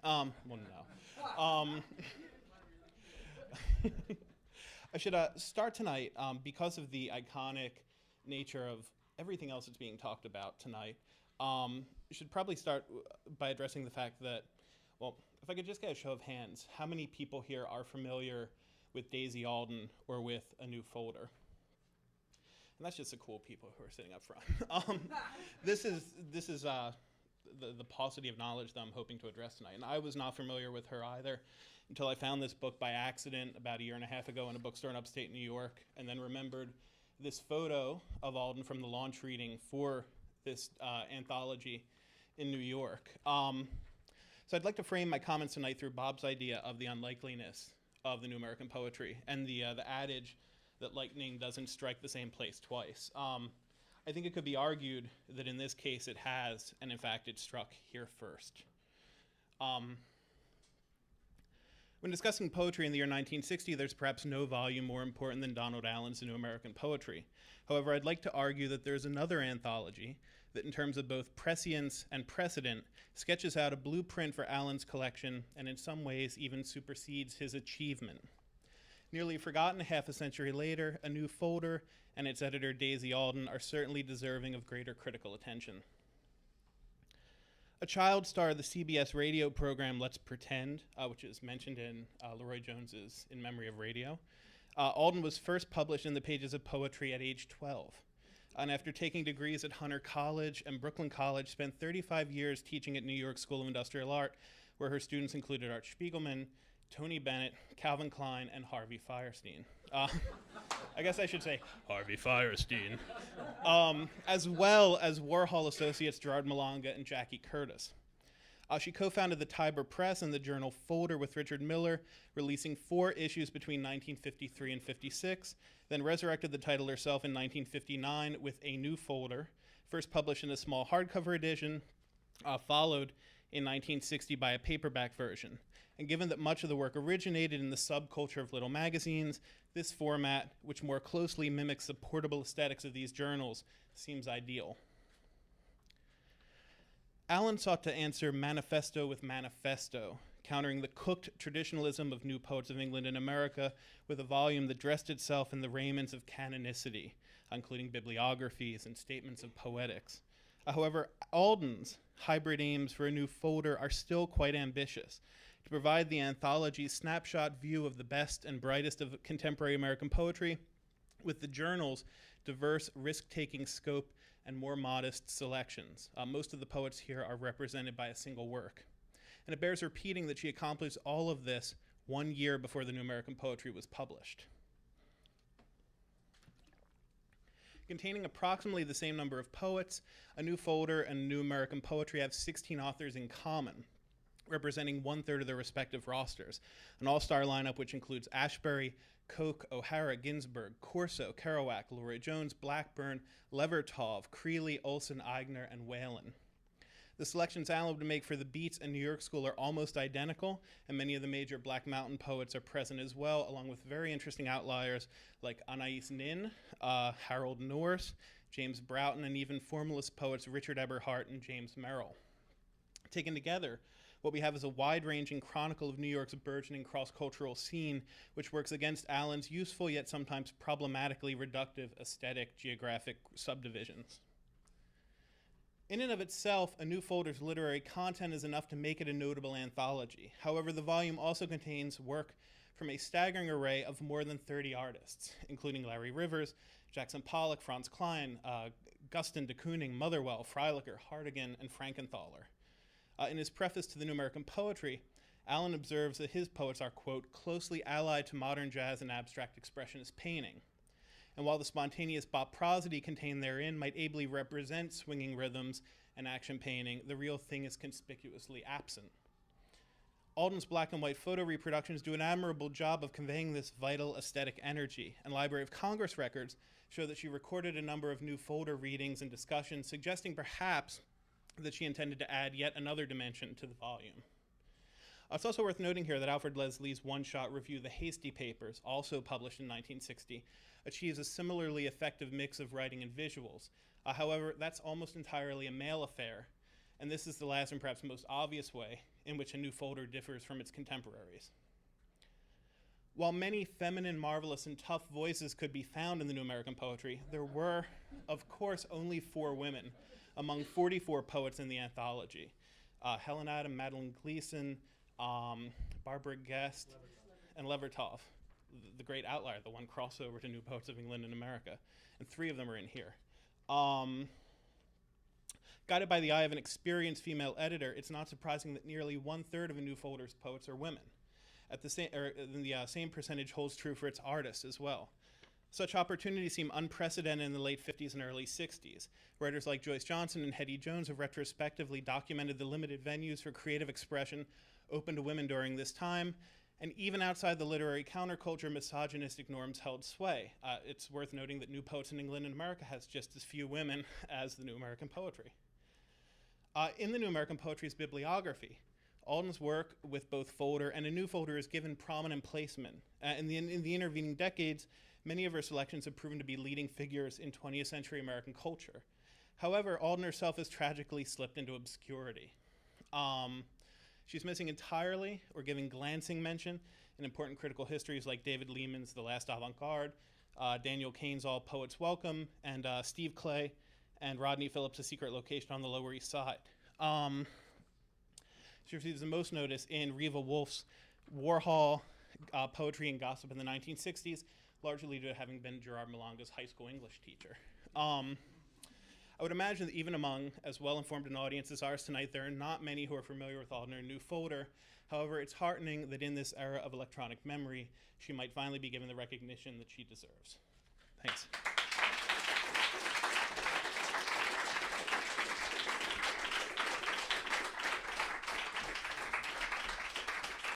Well, no. I should start tonight because of the iconic nature of everything else that's being talked about tonight. I should probably start by addressing the fact that, well, if I could just get a show of hands, how many people here are familiar with Daisy Aldan or with A New Folder? And that's just the cool people who are sitting up front. This is the paucity of knowledge that I'm hoping to address tonight. And I was not familiar with her either until I found this book by accident about a year and a half ago in a bookstore in upstate New York, and then remembered this photo of Alden from the launch reading for this anthology in New York. So I'd like to frame my comments tonight through Bob's idea of the unlikeliness of the New American poetry and the adage that lightning doesn't strike the same place twice. I think it could be argued that in this case it has, and in fact it struck here first. When discussing poetry in the year 1960, there's perhaps no volume more important than Donald Allen's The New American Poetry. However, I'd like to argue that there's another anthology that, in terms of both prescience and precedent, sketches out a blueprint for Allen's collection and in some ways even supersedes his achievement. Nearly forgotten half a century later, A New Folder and its editor Daisy Aldan are certainly deserving of greater critical attention. A child star of the CBS radio program Let's Pretend, which is mentioned in Leroy Jones's In Memory of Radio, Aldan was first published in the pages of poetry at age 12. And after taking degrees at Hunter College and Brooklyn College, spent 35 years teaching at New York School of Industrial Art, where her students included Art Spiegelman, Tony Bennett, Calvin Klein, and Harvey Fierstein. I guess I should say Harvey Fierstein. As well as Warhol associates Gerard Malanga and Jackie Curtis. She co-founded the Tiber Press and the journal Folder with Richard Miller, releasing 4 issues between 1953 and 56, then resurrected the title herself in 1959 with A New Folder, first published in a small hardcover edition, followed in 1960 by a paperback version. And given that much of the work originated in the subculture of little magazines, this format, which more closely mimics the portable aesthetics of these journals, seems ideal. Allen sought to answer manifesto with manifesto, countering the cooked traditionalism of New Poets of England and America with a volume that dressed itself in the raiments of canonicity, including bibliographies and statements of poetics. However, Alden's hybrid aims for A New Folder are still quite ambitious, to provide the anthology's snapshot view of the best and brightest of contemporary American poetry, with the journal's diverse risk-taking scope and more modest selections. Most of the poets here are represented by a single work. And it bears repeating that she accomplished all of this 1 year before the New American Poetry was published. Containing approximately the same number of poets, A New Folder and New American Poetry have 16 authors in common, representing 1/3 of their respective rosters, an all-star lineup which includes Ashbery, Koch, O'Hara, Ginsberg, Corso, Kerouac, Leroy Jones, Blackburn, Levertov, Creeley, Olson, Eigner, and Whalen. The selections Allen would make for the Beats and New York School are almost identical, and many of the major Black Mountain poets are present as well, along with very interesting outliers like Anais Nin, Harold Norse, James Broughton, and even formalist poets Richard Eberhart and James Merrill. Taken together, what we have is a wide-ranging chronicle of New York's burgeoning cross-cultural scene, which works against Allen's useful yet sometimes problematically reductive aesthetic geographic subdivisions. In and of itself, A New Folder's literary content is enough to make it a notable anthology. However, the volume also contains work from a staggering array of more than 30 artists, including Larry Rivers, Jackson Pollock, Franz Klein, Guston de Kooning, Motherwell, Freilacher, Hartigan, and Frankenthaler. In his preface to the New American Poetry, Allen observes that his poets are, quote, closely allied to modern jazz and abstract expressionist painting. And while the spontaneous bop prosody contained therein might ably represent swinging rhythms and action painting, the real thing is conspicuously absent. Alden's black and white photo reproductions do an admirable job of conveying this vital aesthetic energy, and Library of Congress records show that she recorded a number of New Folder readings and discussions, suggesting perhaps that she intended to add yet another dimension to the volume. It's also worth noting here that Alfred Leslie's one-shot review, The Hasty Papers, also published in 1960, achieves a similarly effective mix of writing and visuals. However, that's almost entirely a male affair, and this is the last and perhaps most obvious way in which a new folder differs from its contemporaries. While many feminine, marvelous, and tough voices could be found in the New American poetry, there were, of course, only 4 women among 44 poets in the anthology. Helen Adam, Madeline Gleason, Barbara Guest, and Levertov, the great outlier, the one crossover to New Poets of England and America. And 3 of them are in here. Guided by the eye of an experienced female editor, it's not surprising that nearly 1/3 of a new folder's poets are women. The same percentage holds true for its artists as well. Such opportunities seem unprecedented in the late 50s and early 60s. Writers like Joyce Johnson and Hetty Jones have retrospectively documented the limited venues for creative expression open to women during this time, and even outside the literary counterculture, misogynistic norms held sway. It's worth noting that New Poets in England and America has just as few women as the New American poetry. In the New American poetry's bibliography, Aldan's work with both folder and a new folder is given prominent placement. In the intervening decades, many of her selections have proven to be leading figures in 20th century American culture. However, Aldan herself has tragically slipped into obscurity. She's missing entirely or giving glancing mention in important critical histories like David Lehman's The Last Avant-Garde, Daniel Kane's All Poets Welcome, and Steve Clay and Rodney Phillips' A Secret Location on the Lower East Side. She receives the most notice in Reva Wolf's Warhol Poetry and Gossip in the 1960s, largely due to having been Gerard Malanga's high school English teacher. I would imagine that even among as well-informed an audience as ours tonight, there are not many who are familiar with Aldan or New Folder. However, it's heartening that in this era of electronic memory, she might finally be given the recognition that she deserves. Thanks.